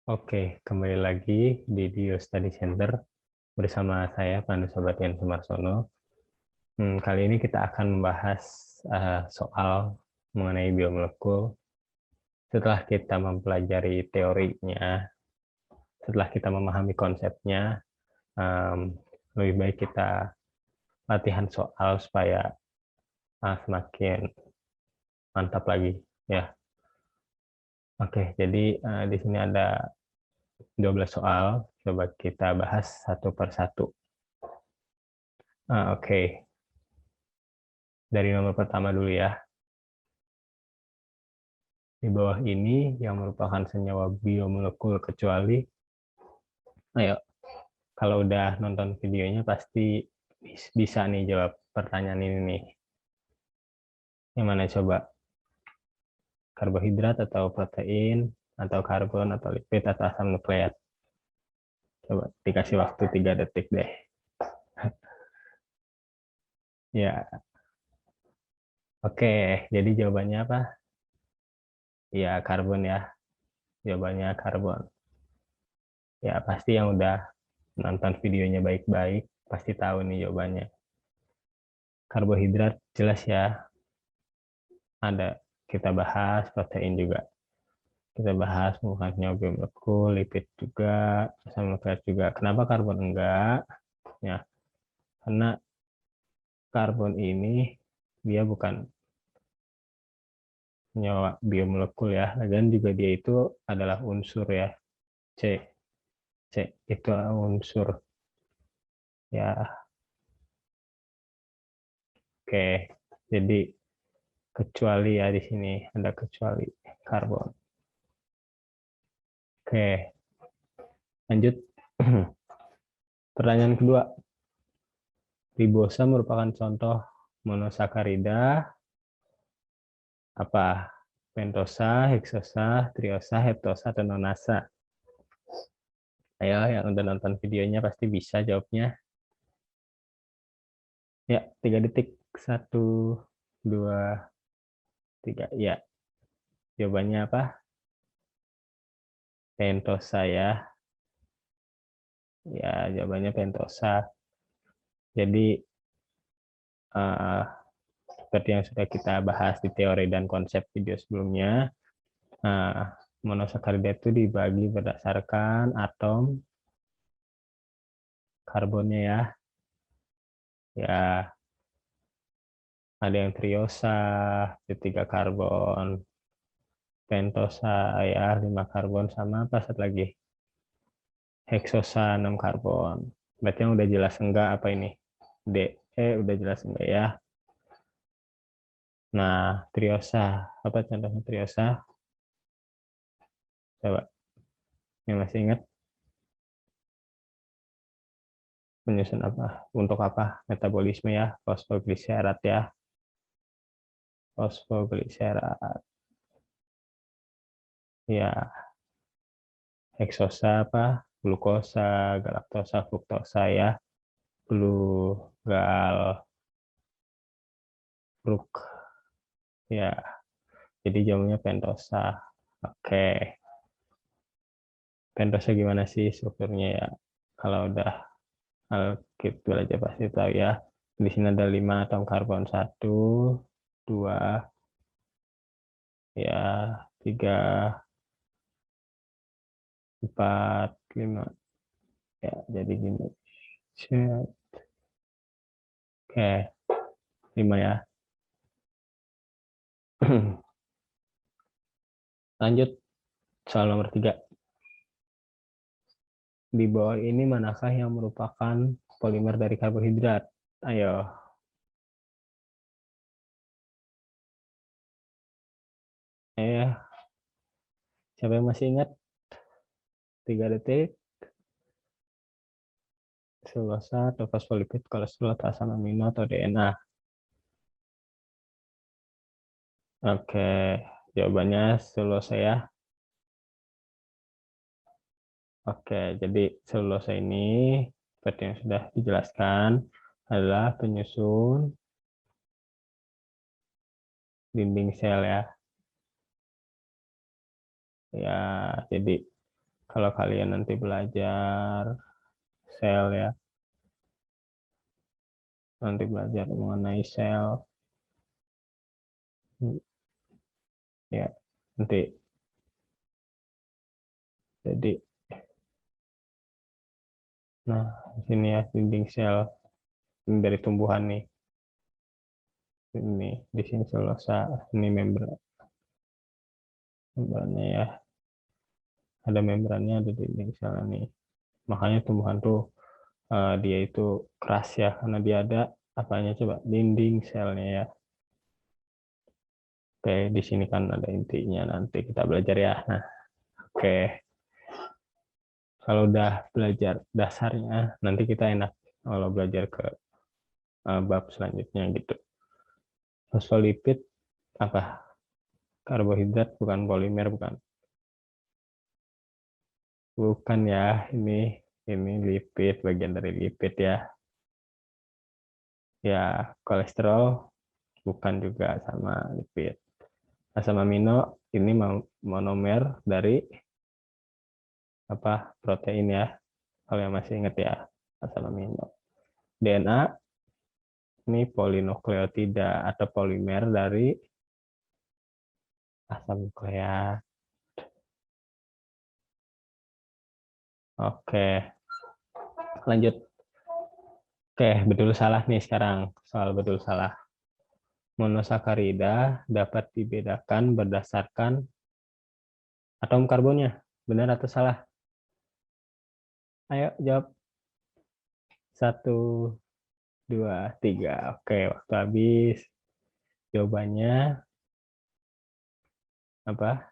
Oke, kembali lagi di Dio Study Center bersama saya Pandu Sabatian Sumarsono. Kali ini kita akan membahas soal mengenai biomolekul. Setelah kita mempelajari teorinya, setelah kita memahami konsepnya, lebih baik kita latihan soal supaya semakin mantap lagi, ya. Oke, jadi di sini ada 12 soal. Coba kita bahas satu per satu. Oke. Dari nomor pertama dulu ya. Di bawah ini yang merupakan senyawa biomolekul kecuali, ayo, kalau udah nonton videonya pasti bisa nih jawab pertanyaan ini nih. Yang mana coba? Karbohidrat atau protein, atau karbon, atau lipid, atau asam nukleat? Coba dikasih waktu 3 detik deh. Ya, oke. Jadi jawabannya apa? Ya, karbon ya. Jawabannya karbon. Ya, pasti yang udah nonton videonya baik-baik pasti tahu nih jawabannya. Karbohidrat jelas ya, ada kita bahas, protein juga kita bahas, bukannya biomolekul, lipid juga, asam nukleat juga. Kenapa karbon enggak? Ya, karena karbon ini dia bukan senyawa biomolekul ya, dan juga dia itu adalah unsur ya, C. C itu unsur ya. Oke, jadi kecuali ya, di sini ada kecuali karbon. Oke, lanjut. Pertanyaan kedua. Ribosa merupakan contoh monosakarida apa? Pentosa, heksosa, triosa, heptosa, atau nonasa? Ayo, yang udah nonton videonya pasti bisa jawabnya. Ya, 3 detik. 1, 2, 3. Ya, jawabannya apa? Pentosa ya. Ya, jawabannya pentosa. Jadi, uh, seperti yang sudah kita bahas di teori dan konsep video sebelumnya, monosakarida itu dibagi berdasarkan atom karbonnya ya. Ya, ada yang triosa, 3 karbon, pentosa ya 5 karbon, sama apa satu lagi? Heksosa 6 karbon. Berarti yang udah jelas enggak apa ini? D, udah jelas enggak ya? Nah, triosa, apa contohnya triosa? Coba, yang masih ingat? Penyusun apa? Untuk apa? Metabolisme ya, fosfogliserat ya. Fosfogliserat. Ya, heksosa apa? Glukosa, galaktosa, fruktosa ya. Glugal, fruk. Ya, jadi jawabannya pentosa. Oke. Pentosa gimana sih strukturnya ya? Kalau udah kita belajar pasti tahu ya. Di sini ada 5 atom karbon, 1, 2, ya, 3, 4, 5. Ya, jadi gini. Oke, 5 ya. Lanjut, soal nomor 3. Di bawah ini manakah yang merupakan polimer dari karbohidrat? Ayo. Siapa yang masih ingat? 3 detik. Selulosa atau fosfolipid, kolesterol atau asam amino atau DNA? Oke, jawabannya selulosa ya. Oke, jadi selulosa ini seperti yang sudah dijelaskan adalah penyusun dinding sel ya. Ya, jadi kalau kalian nanti belajar sel ya, nanti belajar mengenai sel ya, nanti jadi nah di sini ya dinding sel ini dari tumbuhan nih, ini di sini selosa, ini membrannya ya, ada membrannya, ada dinding sel nih, makanya tumbuhan tuh dia itu keras ya karena dia ada apanya, coba dinding selnya ya. Oke, di sini kan ada intinya, nanti kita belajar ya. Nah, oke. Kalau udah belajar dasarnya, nanti kita enak kalau belajar ke bab selanjutnya gitu. Fosfolipid apa? Karbohidrat bukan, polimer bukan. Bukan ya, ini lipid, bagian dari lipid ya. Ya, kolesterol bukan juga sama lipid. Asam amino ini monomer dari apa? Protein ya. Kalau yang masih ingat ya, asam amino. DNA ini polinukleotida atau polimer dari asam nukleat. Oke, lanjut. Oke, betul salah nih sekarang. Soal betul salah. Monosakarida dapat dibedakan berdasarkan atom karbonnya. Benar atau salah? Ayo jawab. 1, 2, 3. Oke, waktu habis. Jawabannya apa?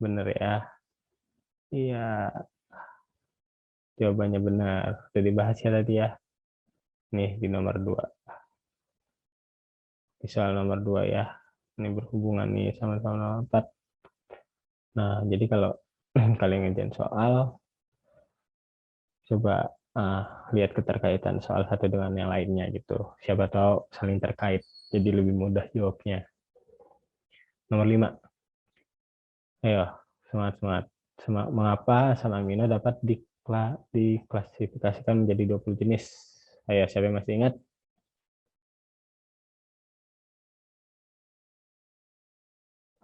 Benar ya. Iya, jawabannya benar. Sudah dibahas ya tadi ya. Nih di nomor 2. Di soal nomor 2 ya. Ini berhubungan nih sama-sama nomor 4. Nah, jadi kalau kalian ngerjain soal, coba lihat keterkaitan soal satu dengan yang lainnya gitu. Siapa tahu saling terkait, jadi lebih mudah jawabnya. Nomor 5. Ayo, semangat-semangat. Mengapa asam amino dapat diklasifikasikan menjadi 20 jenis? Ayo, siapa yang masih ingat?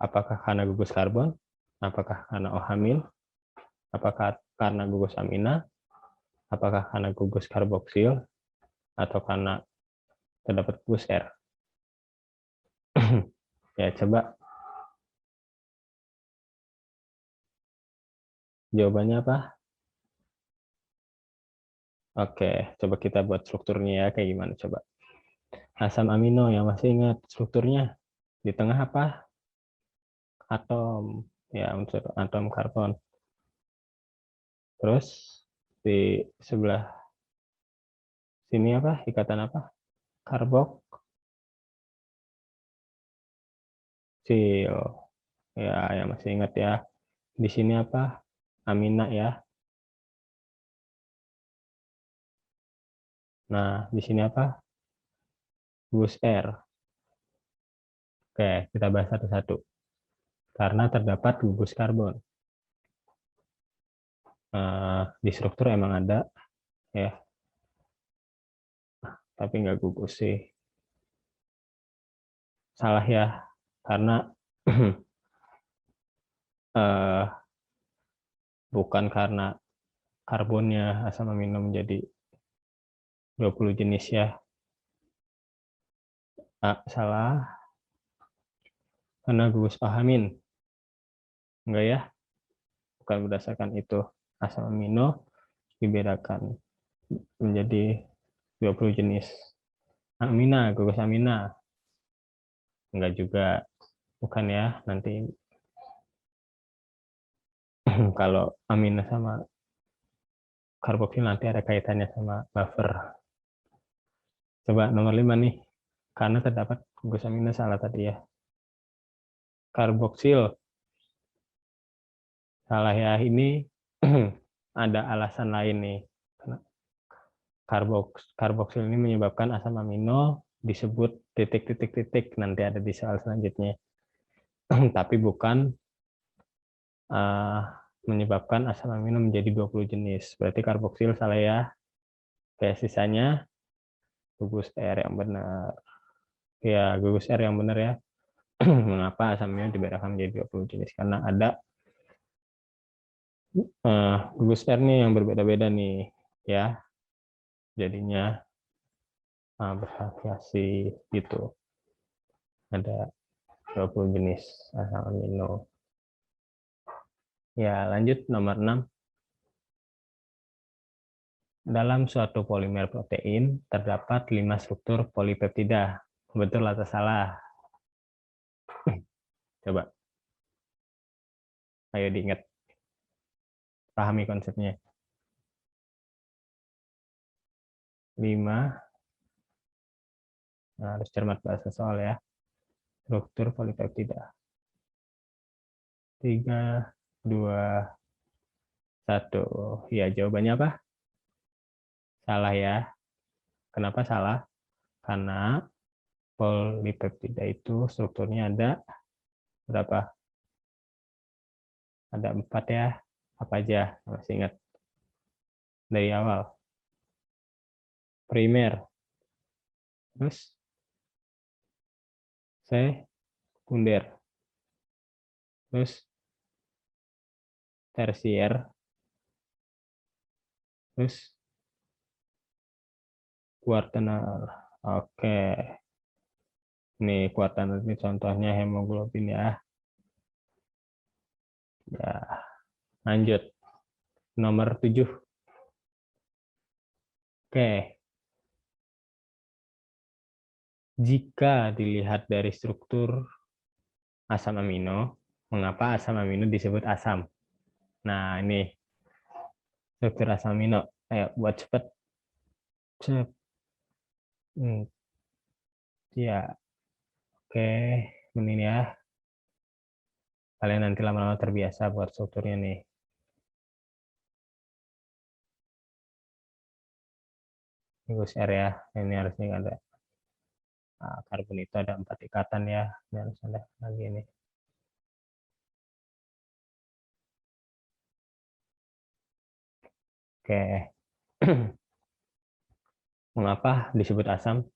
Apakah karena gugus karbon? Apakah karena OH-amin? Apakah karena gugus amina? Apakah karena gugus karboksil? Atau karena terdapat gugus R? Ya, coba jawabannya apa? Oke, coba kita buat strukturnya ya, kayak gimana coba. Asam amino yang masih ingat strukturnya, di tengah apa? Atom, ya unsur atom karbon. Terus di sebelah sini apa? Ikatan apa? Karboksil. Ya, yang masih ingat ya. Di sini apa? Amina ya. Nah, di sini apa? Gugus R. Oke, kita bahas satu-satu. Karena terdapat gugus karbon. Di struktur emang ada, ya, tapi nggak gugus sih. Salah ya, karena bukan karena karbonnya asam amino menjadi 20 jenis ya. Salah, karena gugus OH-amin. Enggak ya, bukan berdasarkan itu. Asam amino dibedakan menjadi 20 jenis. Amina, gugus amina. Enggak juga, bukan ya. Nanti kalau amina sama karboksil nanti ada kaitannya sama buffer. Coba nomor 5 nih. Karena terdapat gugus amina, salah tadi ya. Karboksil. Salah ya, ini ada alasan lain nih. Karboksil ini menyebabkan asam amino disebut titik-titik-titik, nanti ada di soal selanjutnya. Tapi bukan menyebabkan asam amino menjadi 20 jenis. Berarti karboksil salah ya. Oke, sisanya gugus R yang benar. Ya, gugus R yang benar ya. Mengapa asam amino dibedakan menjadi 20 jenis? Karena ada gugus R nih yang berbeda-beda nih ya. Jadinya bervariasi gitu. Ada 20 jenis asam amino. Ya, lanjut nomor 6. Dalam suatu polimer protein terdapat 5 struktur polipeptida. Betul atau salah? Coba. Ayo diingat. Pahami konsepnya. 5. Nah, harus cermat bahasa soal ya. Struktur polipeptida. 3, 2, 1. Ya, jawabannya apa? Salah ya. Kenapa salah? Karena polipeptida itu strukturnya ada berapa? Ada 4 ya. Apa aja? Masih ingat dari awal. Primer. Terus sekunder. Terus tersier. Terus kuartanal. Oke. Nih, kuartanal ini contohnya hemoglobin ya. Ya, lanjut. Nomor 7. Oke. Jika dilihat dari struktur asam amino, mengapa asam amino disebut asam? Nah, ini struktur asam amino. Ayo, buat cepet. Cep. Ya, oke. Ini ya. Kalian nanti lama-lama terbiasa buat strukturnya nih. Gugus R ya. Ini harusnya ada. Nah, karbon itu ada 4 ikatan ya. Ini harus ada lagi ini. Oke. Mengapa disebut asam?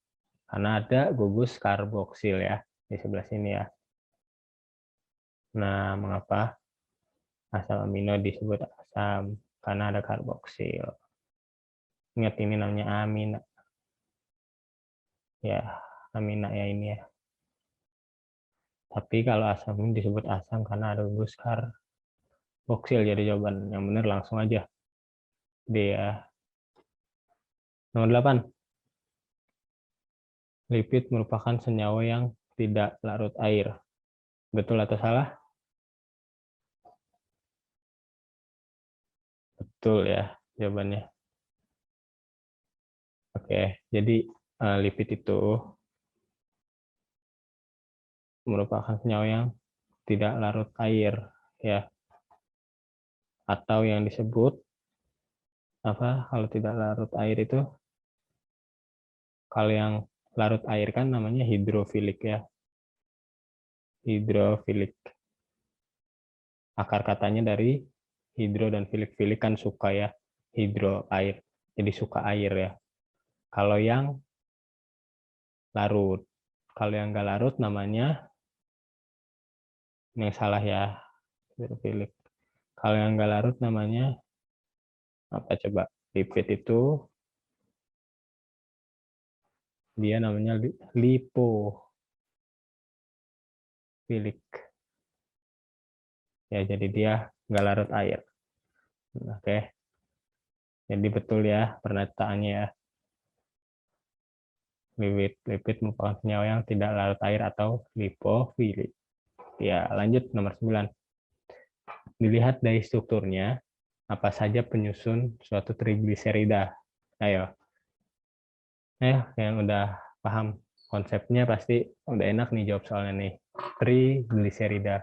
Karena ada gugus karboksil ya di sebelah sini ya. Nah, mengapa asam amino disebut asam? Karena ada karboksil. Ingat ini namanya amina. Ya, amina ya ini ya. Tapi kalau asam ini disebut asam karena ada gugus karboksil. Jadi jawaban yang benar langsung aja. D ya. Nomor 8. Lipid merupakan senyawa yang tidak larut air. Betul atau salah? Betul ya jawabannya. Oke, jadi lipid itu merupakan senyawa yang tidak larut air ya. Atau yang disebut apa kalau tidak larut air itu? Kalau yang larut air kan namanya hidrofilik ya. Hidrofilik. Akar katanya dari hidro dan filik. Filik kan suka ya. Hidro air. Jadi suka air ya. Kalau yang larut. Kalau yang nggak larut namanya yang salah ya. Hidrofilik. Kalau yang nggak larut namanya apa coba? Lipid itu dia namanya lipofilik. Ya, jadi dia nggak larut air. Oke. Jadi betul ya pernyataannya ya. Lipid merupakan senyawa yang tidak larut air atau lipofilik. Ya, lanjut nomor 9. Dilihat dari strukturnya, apa saja penyusun suatu trigliserida? Ayo. Yang udah paham konsepnya pasti udah enak nih jawab soalnya nih. Trigliserida.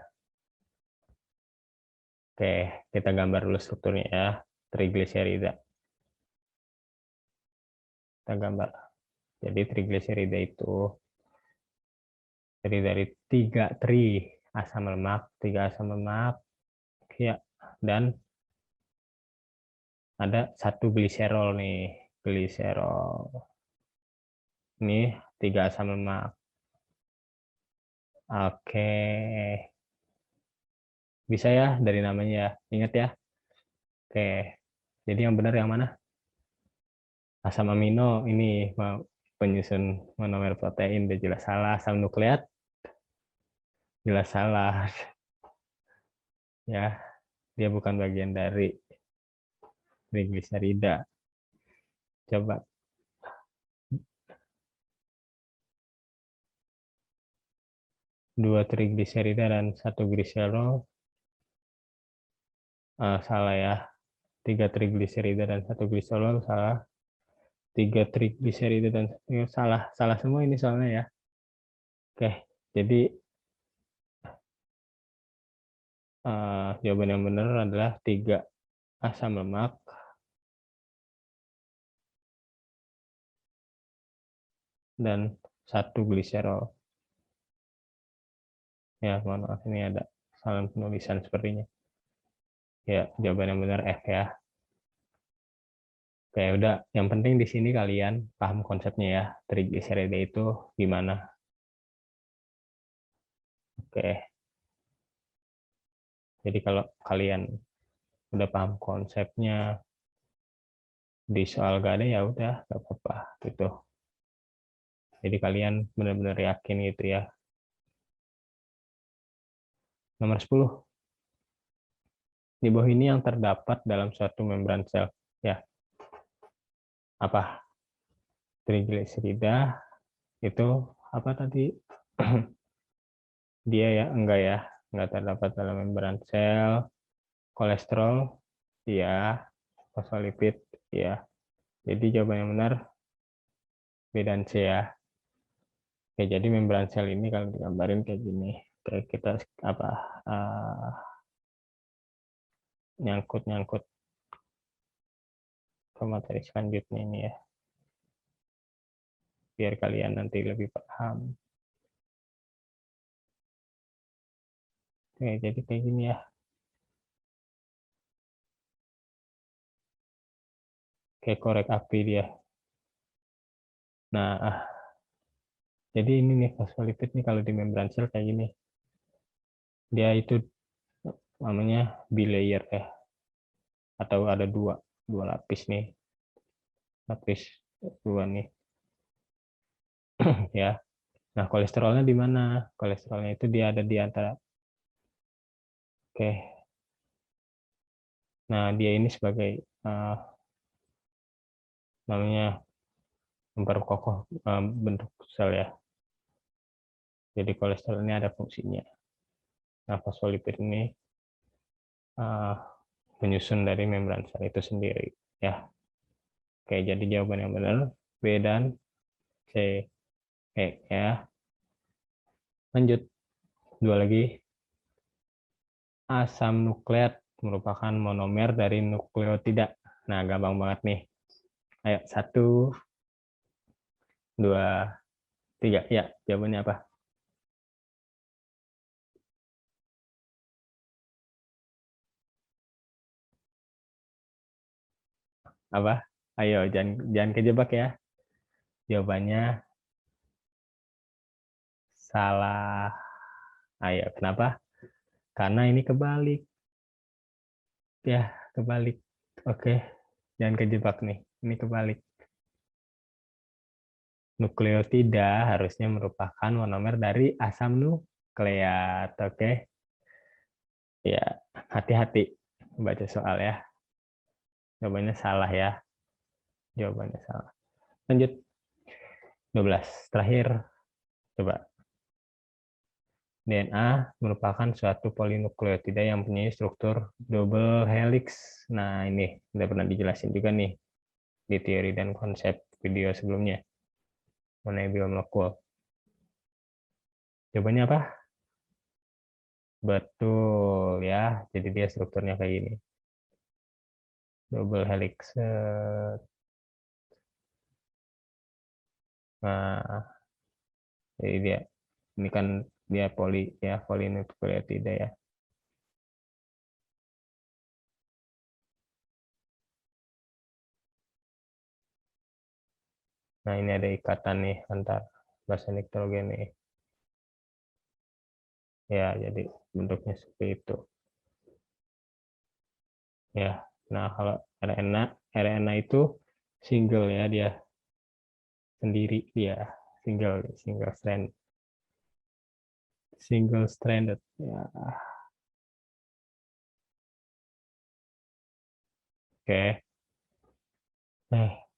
Oke, kita gambar dulu strukturnya ya. Trigliserida. Kita gambar. Jadi trigliserida itu terdiri dari 3 asam lemak, 3 asam lemak. ya. Dan ada satu gliserol nih, gliserol. Ini 3 asam lemak. Oke. Bisa ya dari namanya ya. Ingat ya. Oke. Jadi yang benar yang mana? Asam amino ini penyusun monomer protein, udah jelas salah. Asam nukleat jelas salah. Ya, dia bukan bagian dari trigliserida. Coba 2 trigliserida dan 1 gliserol. Salah ya. 3 trigliserida dan 1 gliserol salah. 3 trigliserida dan salah semua ini soalnya ya. Oke, jadi jawaban yang benar adalah 3 asam lemak dan 1 gliserol. Ya, mohon maaf ini ada salah penulisan sepertinya. Ya, jawaban yang benar F ya. Oke, udah. Yang penting di sini kalian paham konsepnya ya. Trigliserida itu gimana. Oke. Jadi kalau kalian udah paham konsepnya, di soal gak ada ya udah, gak apa-apa gitu. Jadi kalian benar-benar yakin gitu ya. Nomor 10. Di bawah ini yang terdapat dalam suatu membran sel. Ya. Apa? Trigliserida itu apa tadi? Dia ya, enggak terdapat dalam membran sel. Kolesterol, ya. Fosfolipid, ya. Jadi jawaban yang benar B dan C ya. Oke, jadi membran sel ini kalau digambarin kayak gini. Kayak kita apa nyangkut-nyangkut ke materi selanjutnya ini ya. Biar kalian nanti lebih paham. Oke, jadi kayak gini ya. Kayak korek api dia. Nah, jadi ini nih fosfolipid nih kalau di membran sel kayak gini. Dia itu namanya bilayer ya. Atau ada dua lapis nih. Lapis dua nih. Ya. Nah, kolesterolnya di mana? Kolesterolnya itu dia ada di antara. Oke. Nah, dia ini sebagai namanya memperkokoh bentuk sel ya. Jadi kolesterol ini ada fungsinya. Nah, fosfolipid ini menyusun dari membran sel itu sendiri ya. Oke, jadi jawaban yang benar B dan C. Oke ya. Lanjut. Dua lagi. Asam nukleat merupakan monomer dari nukleotida. Nah, gampang banget nih. Ayo, 1, 2, 3. Ya, jawabannya apa? Apa? Ayo, jangan kejebak ya. Jawabannya salah. Ayo, kenapa? Karena ini kebalik. Ya, kebalik. Oke, jangan kejebak nih. Ini kebalik. Nukleotida harusnya merupakan monomer dari asam nukleat. Oke, ya hati-hati baca soal ya. Jawabannya salah ya. Jawabannya salah. Lanjut. 12. Terakhir, coba. DNA merupakan suatu polinukleotida yang mempunyai struktur double helix. Nah, ini udah pernah dijelasin juga nih di teori dan konsep video sebelumnya mengenai biomolekul. Jawabannya apa? Betul ya. Jadi dia strukturnya kayak gini. Double helix. Nah, jadi dia ini kan dia polinukleotida ya. Nah, ini ada ikatan nih antar basa nitrogen nih. Ya, jadi bentuknya seperti itu. Ya, nah kalau RNA itu single ya, dia sendiri, dia single stranded ya. Oke.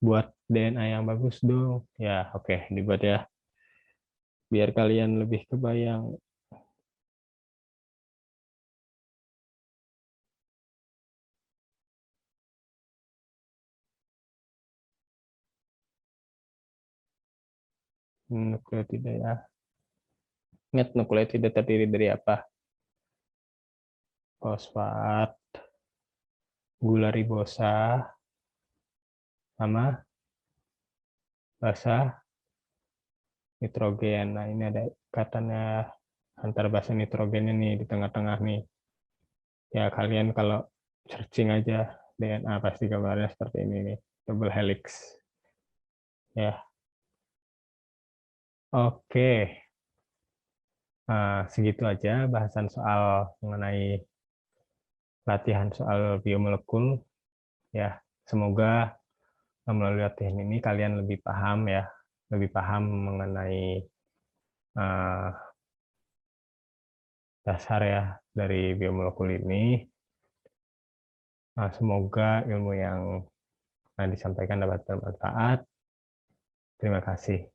Buat DNA yang bagus dong ya. Oke, dibuat ya, biar kalian lebih kebayang. Nukleotida ya. Ingat, nukleotida terdiri dari apa? Fosfat, gula ribosa, sama basa nitrogen. Nah, ini ada ikatannya antar basa nitrogennya nih di tengah-tengah nih. Ya, kalian kalau searching aja DNA pasti gambarnya seperti ini nih, double helix. Ya, oke. Segitu aja bahasan soal mengenai latihan soal biomolekul. Ya, semoga melalui latihan ini kalian lebih paham ya, lebih paham mengenai uh, dasar ya dari biomolekul ini. Semoga ilmu yang disampaikan dapat bermanfaat. Terima kasih.